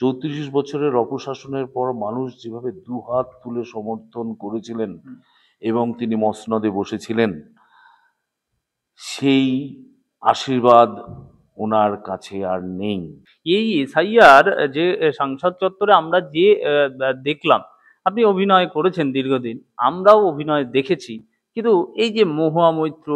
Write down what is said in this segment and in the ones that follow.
34 বছরের অপশাসনের পর মানুষ যেভাবে দুহাত তুলে সমর্থন করেছিলেন এবং তিনি মসনদে বসেছিলেন, সেই আশীর্বাদ ওনার কাছে আর নেই। এই এসআইআর যে সংসদ চত্বরে আমরা যে দেখলাম, আপনি অভিনয় করেছেন দীর্ঘদিন, আমরাও অভিনয় দেখেছি, কিন্তু এই যে মহুয়া মৈত্র,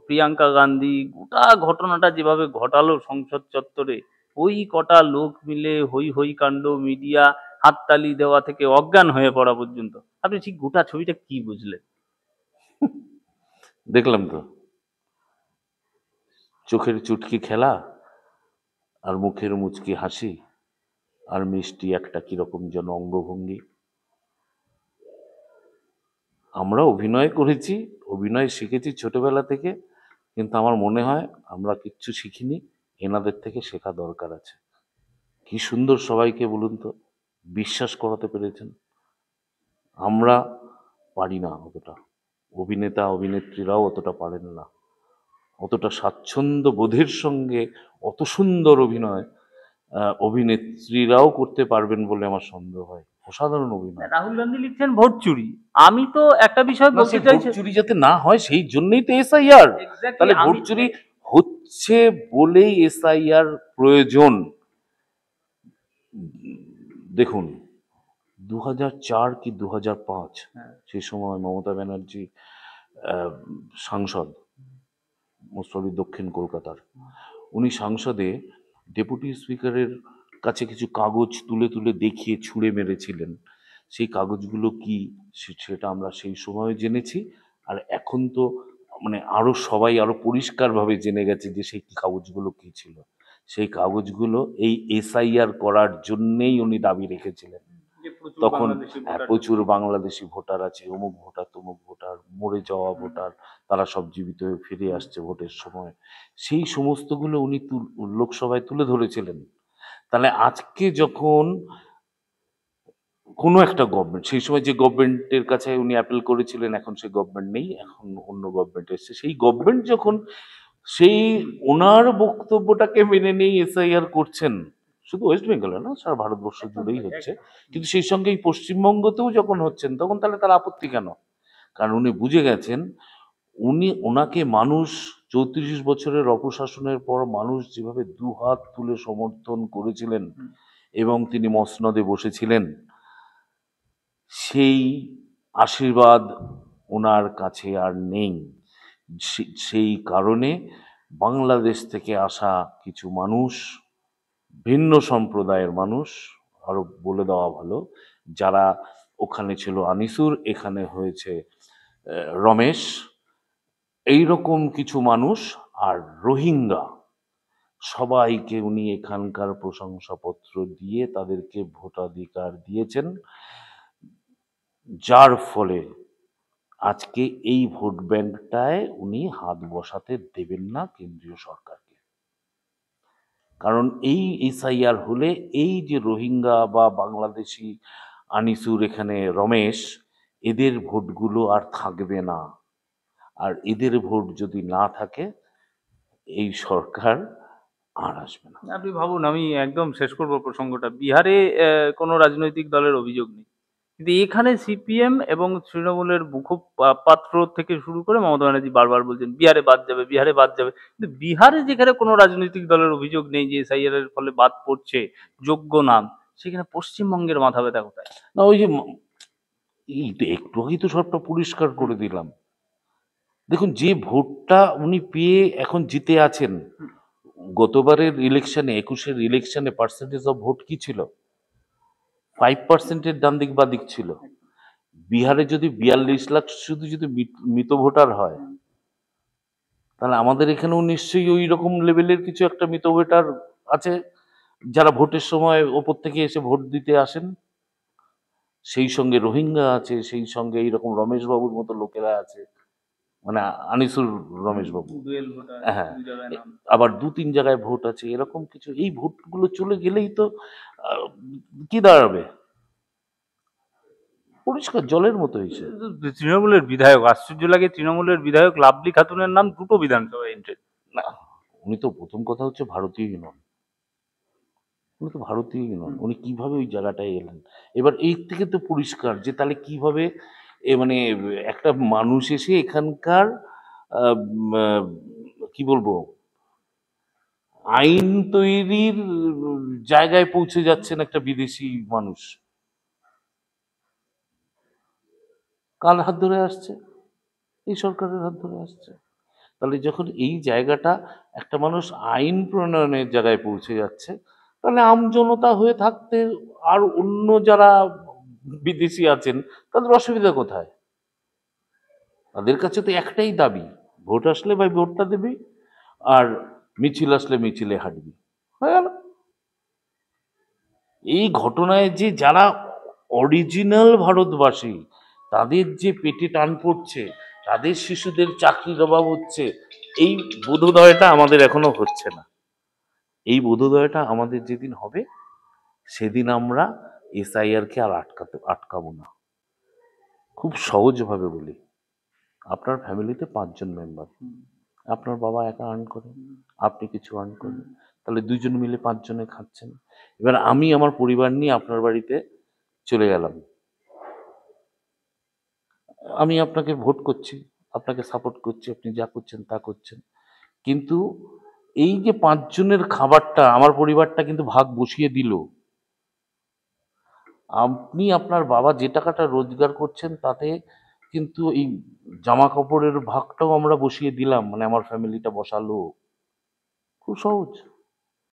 প্রিয়াঙ্কা গান্ধী, গোটা ঘটনাটা যেভাবে ঘটালো সংসদ চত্বরে, ওই কটা লোক মিলে হই হই কাণ্ড, মিডিয়া হাততালি দেওয়া থেকে অজ্ঞান হয়ে পড়া পর্যন্ত, আপনি ঠিক গোটা ছবিটা কি বুঝলেন? দেখলাম তো, চোখের চুটকি খেলা আর মুখের মুচকি হাসি আর মিষ্টি একটা কিরকম যেন অঙ্গভঙ্গি। আমরা অভিনয় করেছি, অভিনয় শিখেছি ছোটবেলা থেকে, কিন্তু আমার মনে হয় আমরা কিচ্ছু শিখিনি, এনাদের থেকে শেখা দরকার আছে। কি সুন্দর সবাইকে বলুন তো বিশ্বাস করাতে পেরেছেন। আমরা পারি না অতটা, অভিনেতা অভিনেত্রীরাও অতটা পারেন না, অতটা স্বাচ্ছন্দ্য বোধের সঙ্গে অত সুন্দর অভিনয় অভিনেত্রীরাও করতে পারবেন বলে আমার সন্দেহ হয়। অসাধারণ অভিনয়। রাহুল গান্ধী লিখছেন ভোট চুরি। আমি তো একটা বিষয় না, বলতে সেই ভোট চাইছি, চুরি যাতে না হয় সেই জন্যই তো এসআইআর। এক্স্যাক্টলি তাহলে ভোট আমি চুরি হচ্ছে বলেই এসআইআর প্রয়োজন। দেখুন, 2004 কি 2005 সেই সময় মমতা ব্যানার্জি আহ, সাংসদ, মোস্টলি দক্ষিণ কলকাতার, উনি সংসদে ডেপুটি স্পিকারের কাছে কিছু কাগজ তুলে তুলে দেখিয়ে ছুঁড়ে মেরেছিলেন। সেই কাগজগুলো কি সেটা আমরা সেই সময় জেনেছি। আর এখন তো মানে আরো সবাই আরো পরিষ্কারভাবে জেনে গেছে যে সেই কাগজগুলো কি ছিল। সেই কাগজগুলো এই এসআইআর করার জন্যেই উনি দাবি রেখেছিলেন। যে প্রচুর তখন বাংলাদেশি ভোটার প্রচুর বাংলাদেশি ভোটার আছে, অমুক ভোটার তমুক ভোটার, মরে যাওয়া ভোটার, তারা সব জীবিত হয়ে ফিরে আসছে ভোটের সময়। সেই সমস্তগুলো উনি লোকসভায় তুলে ধরেছিলেন। তাহলে আজকে যখন কোনো একটা গভর্নমেন্ট, সেই সময় যে গভর্নমেন্টের কাছে উনি অ্যাপিল করেছিলেন, এখন সেই গভর্নমেন্ট নেই, এখন অন্য গভর্নমেন্ট এসছে, সেই গভর্নমেন্ট যখন সেই ওনার বক্তব্যটাকে মেনে নিয়ে এসআইআর করছেন, শুধু ওয়েস্ট বেঙ্গলে না, সারা ভারতবর্ষ জুড়েই হচ্ছে, কিন্তু সেই সঙ্গে এই পশ্চিমবঙ্গতেও যখন হচ্ছেন তখন তাহলে তার আপত্তি কেন? কারণ উনি বুঝে গেছেন, ওনাকে মানুষ 34 বছরের অপশাসনের পর মানুষ যেভাবে দুহাত তুলে সমর্থন করেছিলেন এবং তিনি মসনদে বসেছিলেন, সেই আশীর্বাদ ওনার কাছে আর নেই। সেই কারণে বাংলাদেশ থেকে আসা কিছু মানুষ, ভিন্ন সম্প্রদায়ের মানুষ, আরো বলে দেওয়া ভালো, যারা ওখানে ছিল আনিসুর, এখানে হয়েছে রমেশ, এইরকম কিছু মানুষ, আর রোহিঙ্গা, সবাইকে উনি এখানকার প্রশংসাপত্র দিয়ে তাদেরকে ভোটাধিকার দিয়েছেন, যার ফলে আজকে এই ভোট ব্যাংকটায় উনি হাত বসাতে দেবেন না কেন্দ্রীয় সরকারকে। কারণ এই এসআইআর হলে এই যে রোহিঙ্গা বা বাংলাদেশি আনিসুর, এখানে রমেশ, এদের ভোটগুলো আর থাকবে না। আর এদের ভোট যদি না থাকে, এই সরকার আর আসবে না। আপনি ভাবুন, আমি একদম শেষ করবো প্রসঙ্গটা, বিহারে কোনো রাজনৈতিক দলের অভিযোগ নেই, কিন্তু এখানে সিপিএম এবং তৃণমূলের মুখপাত্র থেকে শুরু করে মমতা ব্যানার্জি বারবার বলছেন বিহারে বাদ যাবে, বিহারে বাদ যাবে, কিন্তু বিহারে যেখানে কোনো রাজনৈতিক দলের অভিযোগ নেই যে এসআইআর এর ফলে বাদ পড়ছে যোগ্য নাম, সেখানে পশ্চিমবঙ্গের মাথা ব্যথা কোথায়? না, ওই যে এই তো একটু আগেই তো সবটা পরিষ্কার করে দিলাম। দেখুন, যে ভোটটা উনি পেয়ে এখন জিতে আছেন, গতবারের ইলেকশনে, 21-এর ইলেকশনে পার্সেন্টেজ অফ ভোট কি ছিল? 5%-এর ডান দিক বা দিক ছিল। বিহারে যদি 42 লাখ শুধু যদি মৃত ভোটার হয়, তাহলে আমাদের এখানেও নিশ্চয়ই ওই রকম লেভেলের কিছু একটা মৃত ভোটার আছে, যারা ভোটের সময় ওপর থেকে এসে ভোট দিতে আসেন। সেই সঙ্গে রোহিঙ্গা আছে, সেই সঙ্গে এইরকম রমেশ বাবুর মতো লোকেরা আছে, মানে আনিসুর রমেশ বাবু। ডুয়েল ভোটার, হ্যাঁ, দু জায়গায় নাম। আবার 2-3 জায়গায় ভোট আছে, এরকম কিছু। এই ভোটগুলো চলে গেলেই তো আহ, কি দাঁড়াবে? পরিষ্কার জলের মতো হয়েছে। তৃণমূলের বিধায়ক, আশ্চর্য লাগে, তৃণমূলের বিধায়ক লাভলি খাতুনের নাম দুটো বিধানসভায় এন্ট্রি। না, উনি তো প্রথম কথা হচ্ছে ভারতীয়ই নন, উনি তো ভারতীয়ই নন, উনি কিভাবে ওই জায়গাটায় এলেন? এবার এই থেকে তো পরিষ্কার যে তাহলে কিভাবে মানে একটা মানুষ এসে এখানকার কি বলবো, আইন তৈরির জায়গায় পৌঁছে যাচ্ছেন একটা বিদেশি মানুষ। কার হাত ধরে আসছে? এই সরকারের হাত ধরে আসছে। তাহলে যখন এই জায়গাটা একটা মানুষ আইন প্রণয়নের জায়গায় পৌঁছে যাচ্ছে, তাহলে আমজনতা হয়ে থাকতে আর অন্য যারা বিদেশি আছেন তাদের অসুবিধা কোথায়? তাদের কাছে তো একটাই দাবি, ভোট আসলে ভাই ভোটটা দেবি, আর মিছিল আসলে মিছিলে হাঁটবি, হয়ে গেল। এই ঘটনায় যে যারা অরিজিনাল ভারতবাসী, তাদের যে পেটে টান পড়ছে, তাদের শিশুদের চাকরির অভাব হচ্ছে, এই বোধোদয়টা আমাদের এখনো হচ্ছে না। এই বোধোদয়টা আমাদের যেদিন হবে, সেদিন আমরা এসআইআর কে আর আটকাবো না। খুব সহজভাবে বলি, আপনার ফ্যামিলিতে 5 জন মেম্বার, আপনার বাবা একা আর্ন করেন, আপনি কিছু আর্ন করেন, তাহলে 2 জন মিলে 5 জনে খাচ্ছেন। এবার আমি আমার পরিবার নিয়ে আপনার বাড়িতে চলে গেলাম, আমি আপনাকে ভোট করছি, আপনাকে সাপোর্ট করছি, আপনি যা করছেন তা করছেন, কিন্তু এই যে 5 জনের খাবারটা আমার পরিবারটা কিন্তু ভাগ বসিয়ে দিল। আপনি আপনার বাবা যে টাকাটা রোজগার করছেন তাতে কিন্তু এই জামা কাপড়ের ভাগটাও আমরা বসিয়ে দিলাম, মানে আমার ফ্যামিলিটা বসালো। খুব সহজ।